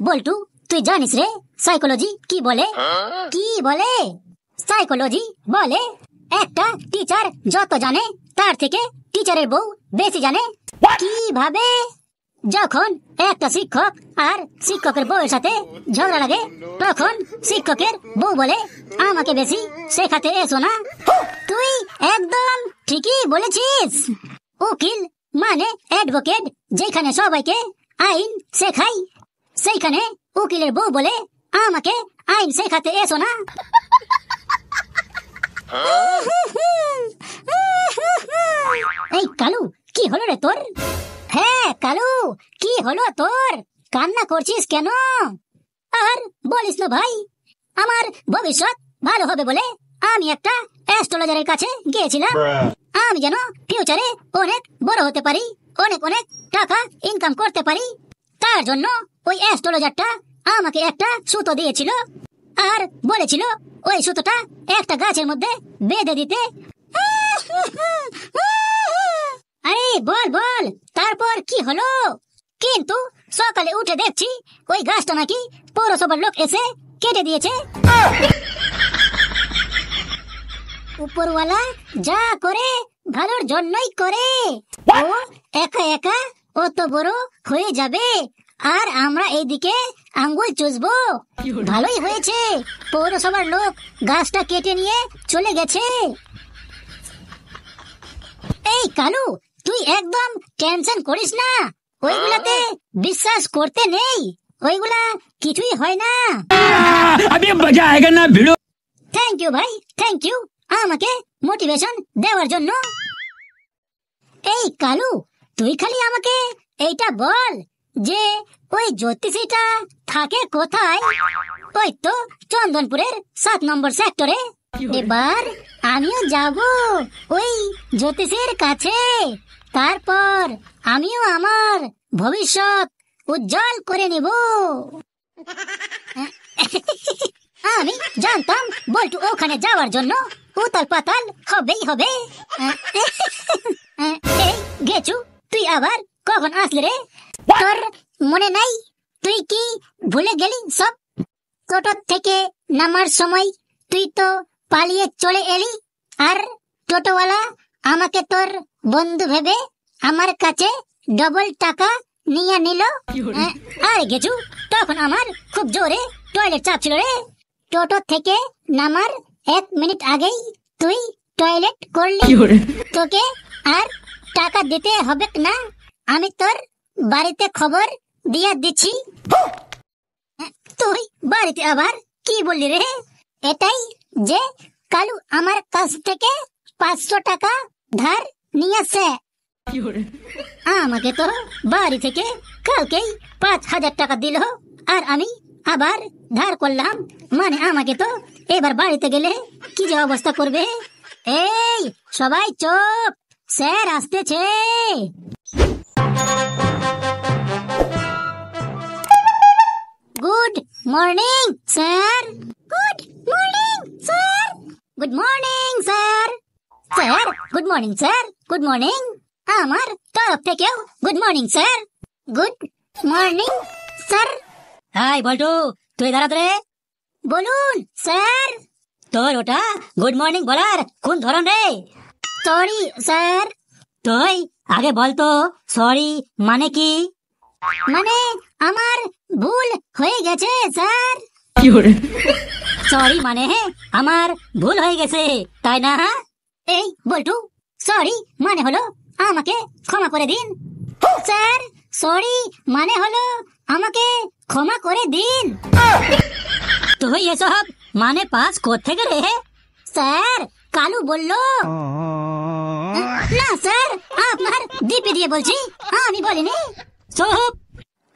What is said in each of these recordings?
বল্টু, তুই জানিস রে সাইকোলজি কি বলে? কি বলে? সাইকোলজি বলে একটা টিচার যত জানে তার থেকে টিচারের বউ বেশি জানে। কিভাবে? যখন একটা শিক্ষক আর শিক্ষকের বউয়ের সাথে ঝগড়া লাগে তখন শিক্ষকের বউ বলে আমাকে বেশি শেখাতে এসো না। তুই একদম ঠিকই বলেছিস। উকিল মানে অ্যাডভোকেট, যেখানে সবাইকে আইন শেখায়, সেইখানে উকিলের বউ বলে আমাকে আইন শেখাতে এসো না। এই কালু, কি হলো রে তোর? হ্যাঁ কালু, কি হলো তোর? কান্না করছিস কেন? আর বলিস না ভাই, আমার ভবিষ্যৎ ভালো হবে বলে আমি একটা অ্যাস্ট্রোলজারের কাছে গিয়েছিলাম। আমি যেন ফিউচারে অনেক বড় হতে পারি, অনেক অনেক টাকা ইনকাম করতে পারি। তার জন্য ওই অ্যাস্ট্রোলজারটা আমাকে একটা সুতো দিয়েছিল আর বলেছিল ওই সুতোটা একটা গাছের মধ্যে বেঁধে দিতে। আরে বল বল, তারপর কি হলো? কিন্তু সকালে উঠে দেখছি ওই গাছটা নাকি পৌরসভার লোক এসে কেটে দিয়েছে। উপরওয়ালা যা করে ভালোর জন্যই করে। ও একা একা অত বড় হয়ে যাবে আর আমরা এইদিকে আঙ্গুল চুষবো। ভালোই হয়েছে পৌরসভার লোক গাছটা কেটে নিয়ে চলে গেছে। এই কালু, তুই একদম টেনশন করিস না, ওইগুলাতে বিশ্বাস করতে নেই, ওইগুলা কিছুই হয় না। अभी मजा आएगा ना भिड़ो। থ্যাংক ইউ ভাই, থ্যাংক ইউ আমাকে মোটিভেশন দেওয়ার জন্য। এই কালু, তুই খালি আমাকে এইটা বল যে ওই জ্যোতিষীটা থাকে কোথায়? ওই তো চন্দনপুরের 7 নম্বর সেক্টরে। এবার আমিও যাব ওই জ্যোতিষীর কাছে, তারপর আমিও আমার ভবিষ্যৎ উজ্জ্বল করে নিব। আমি জানতাম বল্টু ওখানে যাওয়ার জন্য উতাল পাতাল হবেই হবে। এই গেছু, তুই আবার কখন আসলি রে? তোর মনে নাই? তুই কি ভুলে গেলি সব? টোটো থেকে নামার সময় তুই তো পালিয়ে চলে এলি, আর টোটোওয়ালা আমাকে তোর বন্ধু ভেবে আমার কাছে ডবল টাকা নিয়ে নিল। আর গেছু, তখন আমার খুব জোরে টয়লেট চাপ ছিল রে। টোটো থেকে নামার 1 মিনিট আগেই তুই টয়লেট করলি। তোকে আর টাকা দিতে হবে না, আমি তোর বাড়িতে খবর দিয়ে দিচ্ছি। তুই বাড়িতে আবার কি বললি রে? এটাই যে কালু আমার কাছ থেকে 500 টাকা ধার নিয়েছে। আমাকে তো বাড়ি থেকে কালকেই 5000 টাকা দিল, আর আমি আবার ধার করলাম, মানে আমাকে তো এবার বাড়িতে গেলে কি যে অবস্থা করবে। এই সবাই চুপ, স্যার আসতেছে। Good morning sir. Good morning sir. Good morning sir. Sir good morning sir. Good morning. আমার তরফ থেকেও good morning sir. Good morning sir. Hi Boltu, তুই দাঁড়াতে রে। বলুন স্যার। তোর ওটা গুড মর্নিং বলার কোন ধরন রে? Sorry sir. তুই আগে বলতো সরি মানে কি? মানে আমার ভুল হয়ে গেছে স্যার। সরি মানে আমার ভুল হয়ে গেছে, তাই না? এই বল্টু, সরি মানে হলো আমাকে ক্ষমা করে দিন। স্যার সরি মানে হলো আমাকে ক্ষমা করে দিন। তুই এসব মানে পাস কোত্থেকে রে? স্যার কালু বলল। না স্যার, আপনার দিপি দিয়ে বলছি, আমি বলিনি। চুপ।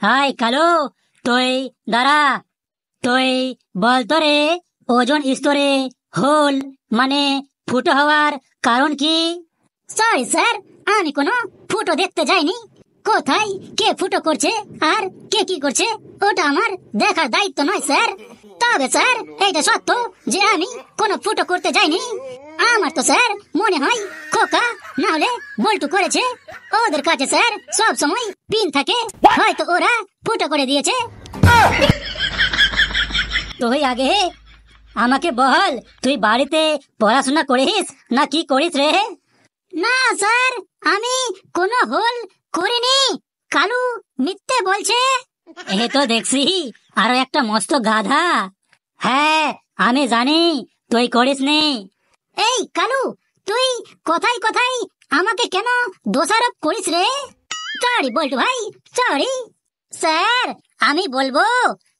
হাই কালু, তুই দাঁড়া। তুই বলতো রে ওজন স্তরে হোল মানে ফুটো হওয়ার কারণ কি? সরি স্যার, আমি কোনো ফুটো দেখতে যাইনি। কোথায় কে ফুটো করছে আর কে কি করছে ওটা আমার দেখার দায়িত্ব নয় স্যার। তবে স্যার এইটা সত্য যে আমি কোনো ফুটো করতে যাইনি। আমার তো স্যার মনে হয় খোকা না হলে বল্টু করেছে। ওদের কাছে স্যার সব সময় পিন থাকে, হয়তো ওরা ফুটো করে দিয়েছে। তুই আগে আমাকে বল, তুই বাড়িতে পড়াশোনা করিস না কি করিস রে? না স্যার, আমি কোনো হোল করিনি। কালু মিথ্যে বলছে। এ তো দেখছি আরো একটা মস্ত গাধা। হ্যাঁ আমি জানি তুই করিস নি। এই কালু, তুই কোথায় কোথায় আমাকে কেন দোষারোপ করিস রে? সরি বল্টু ভাই, সরি। স্যার, আমি বলবো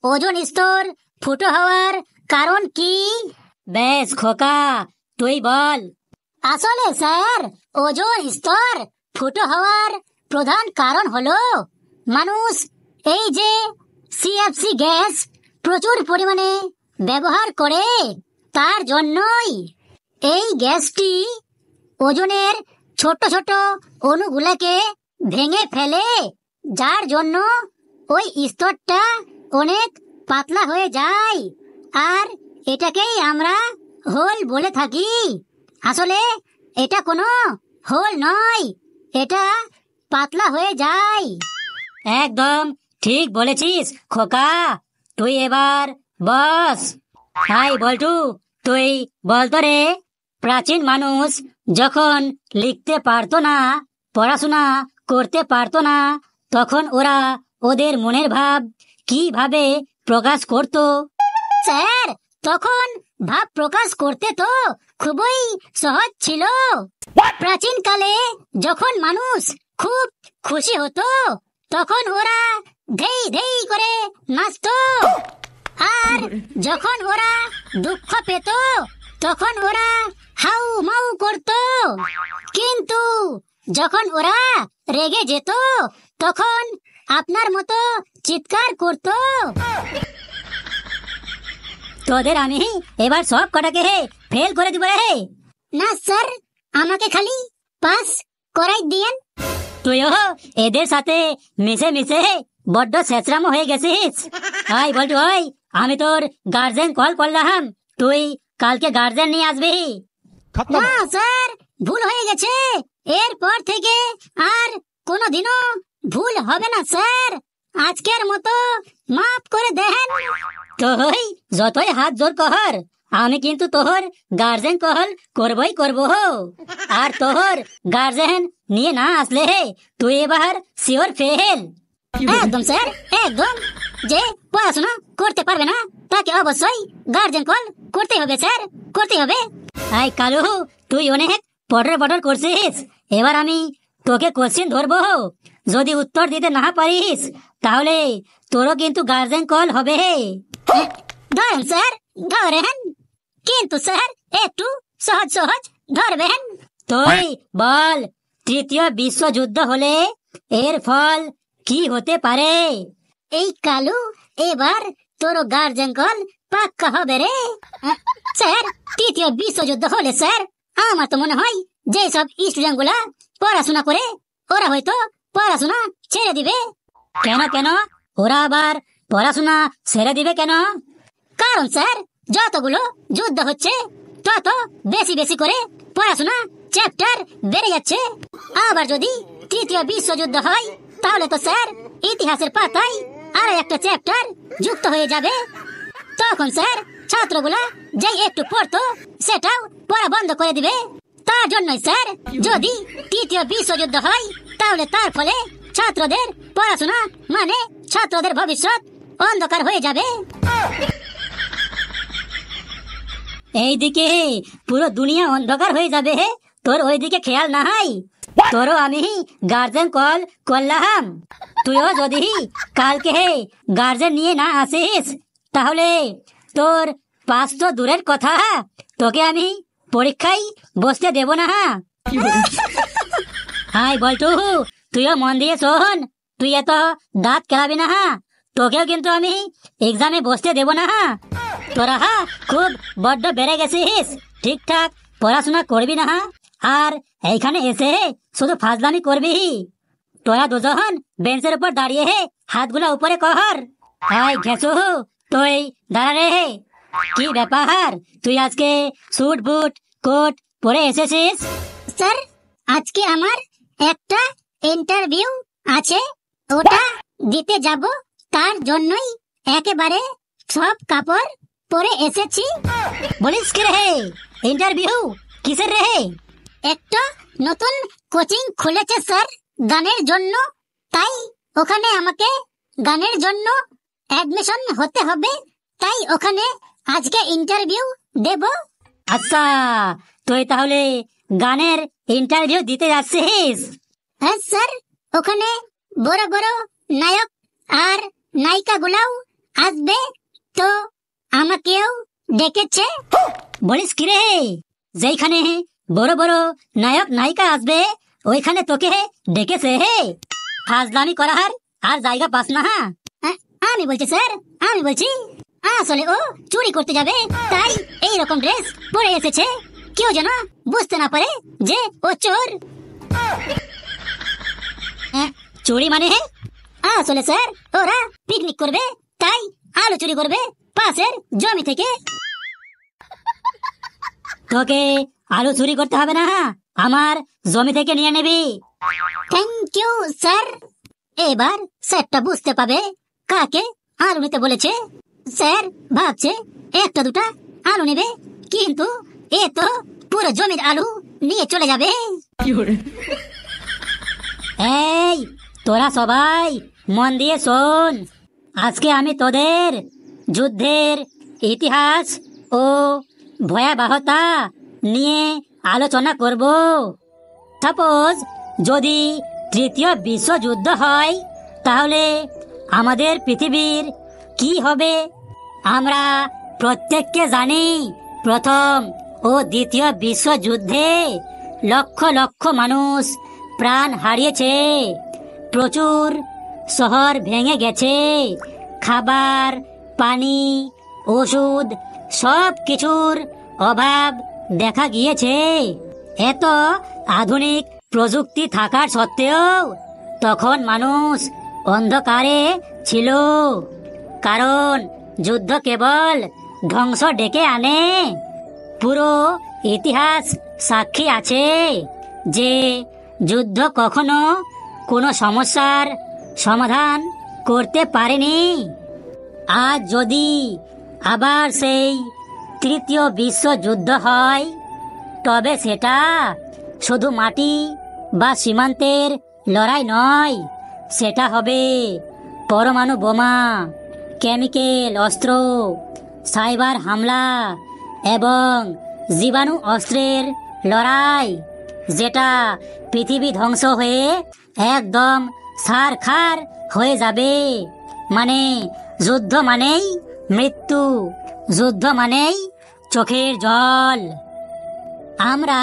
ওজোন স্তর ফুটো হওয়ার কারণ কি? বেশ খোকা, তুই বল। আসলে স্যার, ওজোন স্তর ফুটো হওয়ার প্রধান কারণ হলো মানুষ এই যে সিএফসি গ্যাস প্রচুর পরিমাণে ব্যবহার করে, তার জন্যই। এই গ্যাসটি ওজনের ছোট ছোট অণুগুলাকে ভেঙে ফেলে, যার জন্য ওই স্তরটা অনেক পাতলা হয়ে যায়, আর এটাকেই আমরা হোল বলে থাকি। আসলে এটা কোনো হোল নয়, এটা পাতলা হয়ে যায়। একদম ঠিক বলেছিস খোকা, তুই এবার বস। হাই বল্টু, তুই বলতো রে, প্রাচীন মানুষ যখন লিখতে পারতো না, পড়াশোনা করতে পারতো না, তখন ওরা ওদের মনের ভাব কিভাবে প্রকাশ করতো? স্যার, তখন ভাব প্রকাশ করতে তো খুবই সহজ ছিল। প্রাচীনকালে যখন মানুষ খুব খুশি হতো, তখন ওরা ধেই ধেই করে নাচতো। আর যখন ওরা দুঃখ পেত, তখন ওরা হাউ মাউ করতো। কিন্তু যখন ওরা রেগে যেত, তখন আপনার মতো চিৎকার করতো। তোদের আমি এবার সব কটাকে ফেল করে দিব রে। না স্যার, আমাকে খালি পাস করাই দিয়েন। তুইও এদের সাথে মিশে মিশে বড্ড ছেঁচড়ামো হয়ে গেছিস। হাই বল্টু, ওই আমি তোর গার্জেন কল করলাম, তুই কালকে গার্জেন নিয়ে আসবি। না স্যার, ভুল হয়ে গেছে। এরপর থেকে আর কোনোদিনও ভুল হবে না স্যার। আজকের মতো মাফ করে দেন। তুই যতই হাত জোর কর, আমি কিন্তু তোর গার্জেন কল করবই করব। আর তোর গার্জেন নিয়ে না আসলে তুই এবার শিওর ফেল। একদম স্যার, একদম। যে পড়াশোনা করতে পারবে না, তাকে অবশ্যই গার্জেন কল করতে হবে স্যার, করতে হবে। আই কালু, তুই অনেক পটর পটর করছিস। এবার আমি তোকে কোশ্চেন ধরবো, যদি উত্তর দিতে না পারিস তাহলে তোরও কিন্তু গার্জেন কল হবে। ধরেন স্যার, ধরেন, কিন্তু স্যার একটু সহজ সহজ ধরবেন। তুই বল, তৃতীয় বিশ্বযুদ্ধ হলে এর ফল কি হতে পারে? এই কালু, এবার তোর গার্জেন কল পাক্কা হবে রে। স্যার, তৃতীয় বিশ্বযুদ্ধ হলে স্যার, আমার তো মনে হয় যেসব স্টুডেন্ট গুলা পড়াশোনা করে, ওরা হয়তো পড়াশোনা ছেড়ে দিবে। কেন কেন? ওরা আবার পড়াশোনা ছেড়ে দিবে কেন? কারণ স্যার, যতগুলো যুদ্ধ হচ্ছে, তত বেশি বেশি করে পড়াশোনা চ্যাপ্টার বেড়ে যাচ্ছে। আবার যদি তৃতীয় বিশ্বযুদ্ধ হয়, তাহলে তো স্যার ইতিহাসের পাতায় আরো একটা চ্যাপ্টার যুক্ত হয়ে যাবে। তখন স্যার ছাত্রগুলা যেই একটু পড়তো, সেটাও পড়া বন্ধ করে দিবে। তার জন্যই স্যার, যদি তৃতীয় বিশ্বযুদ্ধ হয়, তাহলে তার ফলে ছাত্রদের পড়াশোনা মানে ছাত্রদের ভবিষ্যৎ অন্ধকার হয়ে যাবে। এইদিকে পুরো দুনিয়া অন্ধকার হয়ে যাবে, তোর ওইদিকে খেয়াল নাই। তোরও আমি গার্জেন কল করলাম, তুইও যদি কালকে গার্জেন নিয়ে না আসিস, তাহলে তোর পাস তো দূরের কথা, তোকে আমি পরীক্ষায় বসতে দেব না। হাই বল্টু, তুইও মন দিয়ে শোন, তুই এত দাঁত কেলাবি না, তোকেও কিন্তু আমি এক্সামে বসতে দেব না। তোরা খুব বড্ড বেড়ে গেছিস, ঠিকঠাক পড়াশোনা করবি না, আর এইখানে এসে শুধু ফাজলামি করবি। তোরা দুজন বেঞ্চের উপর দাঁড়িয়ে হাতগুলা উপরে কর। হাই ঘেসু, তুই দাঁড়া রে। কি ব্যাপার, তুই আজকে স্যুট বুট কোট পরে এসেছিস? স্যার, আজকে আমার একটা ইন্টারভিউ আছে, ওটা দিতে যাব, তার জন্যই একেবারে সব কাপড় পরে এসেছি। বলিস কি রে? ইন্টারভিউ কিসের রে? একটা নতুন কোচিং খুলেছে স্যার গানের জন্য, তাই ওখানে আমাকে গানের জন্য অ্যাডমিশন হতে হবে, তাই ওখানে আজকে ইন্টারভিউ দেব। আচ্ছা, তুই তাহলে গানের ইন্টারভিউ দিতে যাচ্ছিস? হ্যাঁ স্যার, ওখানে বড় বড় নায়ক আর নায়িকা গুলাও আসবে, তো আমাকেও ডেকেছে। বলিস কি রে? যেখানে বড় বড় নায়ক নায়িকা আসবে ওইখানে তোকে ডেকেছে? হে, ফাজলামি করার আর জায়গা পাস না। আমি বলছি স্যার, আমি বলছি আসলে ও চুরি করতে যাবে, তাই এই রকম ড্রেস পরে এসেছে, কেউ যেন বুঝতে না পারে যে ও চোর। চুরি মানে? আসলে স্যার ওরা পিকনিক করবে, তাই আলু চুরি করবে পাশের জমি থেকে। তোকে আলু চুরি করতে হবে না, আমার জমি থেকে নিয়ে নেবি। Thank you sir. এবার স্যারটা বুঝতে পাবে কাকে আলু নিতে বলেছে। স্যার ভাবছে একটা দুটা আলু নেবে, কিন্তু এ তো পুরো জমির আলু নিয়ে চলে যাবে। এই তোরা সবাই মন দিয়ে শোন, আজকে আমি তোদের যুদ্ধের ইতিহাস ও ভয়াবহতা নিয়ে আলোচনা করব। সাপোজ যদি তৃতীয় বিশ্বযুদ্ধ হয় তাহলে আমাদের পৃথিবীর কি হবে? আমরা প্রত্যেককে জানি প্রথম ও দ্বিতীয় বিশ্বযুদ্ধে লক্ষ লক্ষ মানুষ প্রাণ হারিয়েছে, প্রচুর শহর ভেঙে গেছে, খাবার পানি ওষুধ সব কিছুর অভাব দেখা গিয়েছে। এত আধুনিক প্রযুক্তি থাকার সত্ত্বেও তখন মানুষ অন্ধকারে ছিল, কারণ যুদ্ধ কেবল ধ্বংস ডেকে আনে। পুরো ইতিহাস সাক্ষী আছে যে যুদ্ধ কখনো কোনো সমস্যার সমাধান করতে পারেনি। আজ যদি আবার সেই তৃতীয় বিশ্বযুদ্ধ হয় তবে সেটা শুধু মাটি বা সীমান্তের লড়াই নয়, সেটা হবে পরমাণু বোমা, কেমিক্যাল অস্ত্র, সাইবার হামলা এবং জীবাণু অস্ত্রের লড়াই, যেটা পৃথিবী ধ্বংস হয়ে একদম ছারখার হয়ে যাবে। মানে যুদ্ধ মানেই মৃত্যু, যুদ্ধ মানেই চোখের জল। আমরা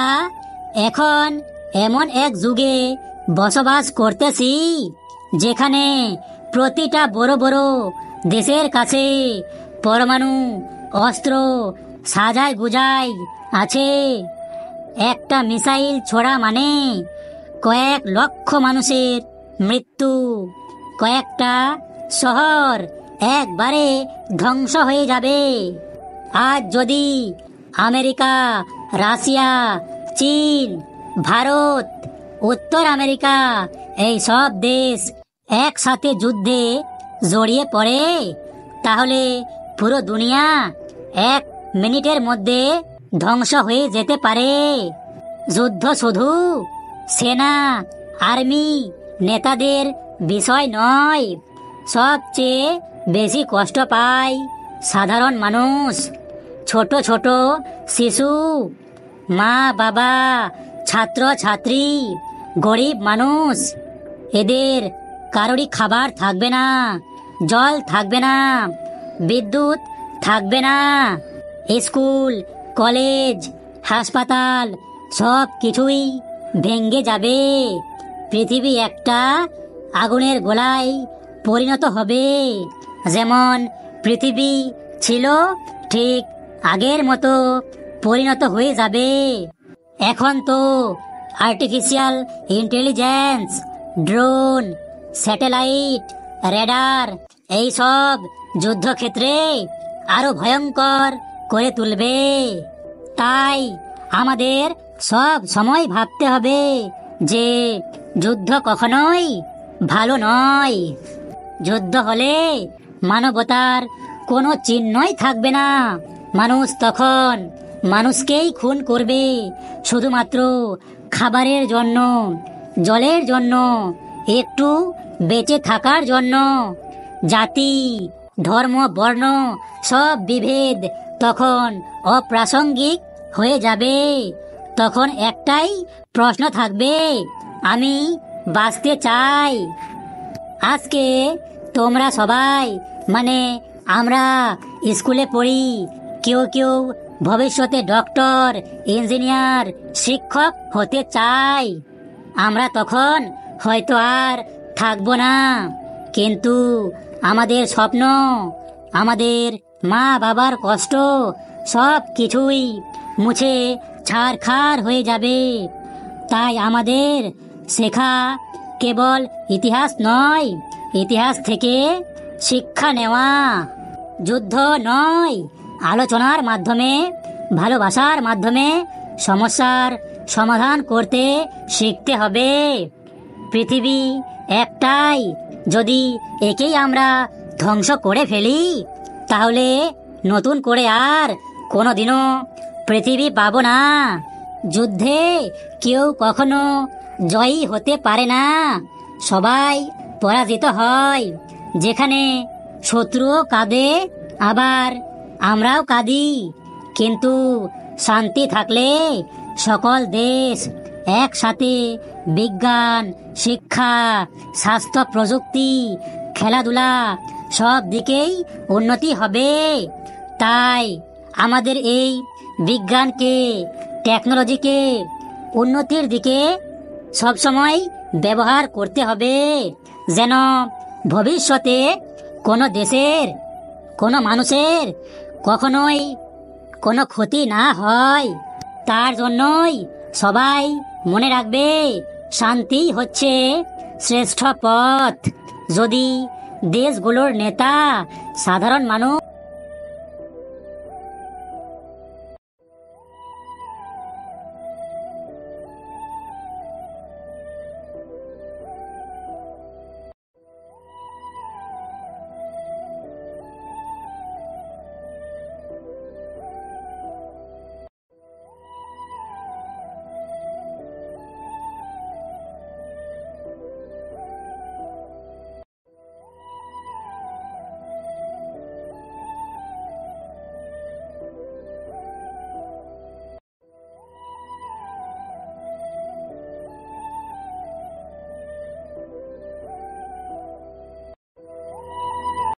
এখন এমন এক যুগে বসবাস করতেছি যেখানে প্রতিটা বড় বড় দেশের কাছে পরমাণু অস্ত্র সাজায় গুজায় আছে। একটা মিসাইল ছোড়া মানে কয়েক লক্ষ মানুষের মৃত্যু, কয়েকটা শহর একবারে ধ্বংস হয়ে যাবে। আজ যদি আমেরিকা, রাশিয়া, চীন, ভারত, উত্তর আমেরিকা এই সব দেশ একসাথে যুদ্ধে জড়িয়ে পড়ে তাহলে পুরো দুনিয়া এক মিনিটের মধ্যে ধ্বংস হয়ে যেতে পারে। যুদ্ধ শুধু সেনা আর্মি নেতাদের বিষয় নয়, সবচেয়ে বেশি কষ্ট পায় সাধারণ মানুষ, ছোট ছোট শিশু, মা বাবা, ছাত্র ছাত্রী, গরিব মানুষ। এদের কারোরই খাবার থাকবে না, জল থাকবে না, বিদ্যুৎ থাকবে না, স্কুল কলেজ হাসপাতাল সব কিছুই ভেঙে যাবে। পৃথিবী একটা আগুনের গোলায় পরিণত হবে। যেমন পৃথিবী ছিল ঠিক আগের মতো পরিণত হয়ে যাবে। এখন তো artificial intelligence, drone, satellite, radar এইসব যুদ্ধক্ষেত্রে আরো ভয়ঙ্কর করে তুলবে। তাই আমাদের সব সময় ভাবতে হবে যে যুদ্ধ কখনোই ভালো নয়। যুদ্ধ হলে মানবতার কোনো চিহ্নই থাকবে না। মানুষ তখন মানুষকেই খুন করবে শুধুমাত্র খাবারের জন্য, জলের জন্য, একটু বেঁচে থাকার জন্য। জাতি, ধর্ম, বর্ণ সব বিভেদ তখন অপ্রাসঙ্গিক হয়ে যাবে। তখন একটাই প্রশ্ন থাকবে, আমি বাঁচতে চাই। আজকে তোমরা সবাই, মানে আমরা স্কুলে পড়ি, কেউ কেউ ভবিষ্যতে ডক্টর, ইঞ্জিনিয়ার, শিক্ষক হতে চাই। আমরা তখন হয়তো আর থাকবো না, কিন্তু আমাদের স্বপ্ন, আমাদের মা বাবার কষ্ট সব কিছুই মুছে ছারখার হয়ে যাবে। তাই আমাদের শেখা কেবল ইতিহাস নয়, ইতিহাস থেকে শিক্ষা নেওয়া। যুদ্ধ নয়, আলোচনার মাধ্যমে, ভালোবাসার মাধ্যমে সমস্যার সমাধান করতে শিখতে হবে। পৃথিবী একটাই, যদি একেই আমরা ধ্বংস করে ফেলি তাহলে নতুন করে আর কোনোদিনও পৃথিবী পাবো না। যুদ্ধে কেউ কখনো জয়ী হতে পারে না, সবাই পরাজিত হয়। যেখানে শত্রুও কাঁদে, আবার আমরাও কাঁদি, কিন্তু শান্তি থাকলে সকল দেশ একসাথে বিজ্ঞান, শিক্ষা, স্বাস্থ্য, প্রযুক্তি, খেলাধুলা সব দিকেই উন্নতি হবে। তাই আমাদের এই বিজ্ঞানকে, টেকনোলজিকে উন্নতির দিকে সবসময় ব্যবহার করতে হবে, যেন ভবিষ্যতে কোনো দেশের, কোনো মানুষের কখনোই কোনো ক্ষতি না হয়। তার জন্যই সবাই মনে রাখবে, শান্তি হচ্ছে শ্রেষ্ঠ পথ। যদি দেশগুলোর নেতা, সাধারণ মানুষ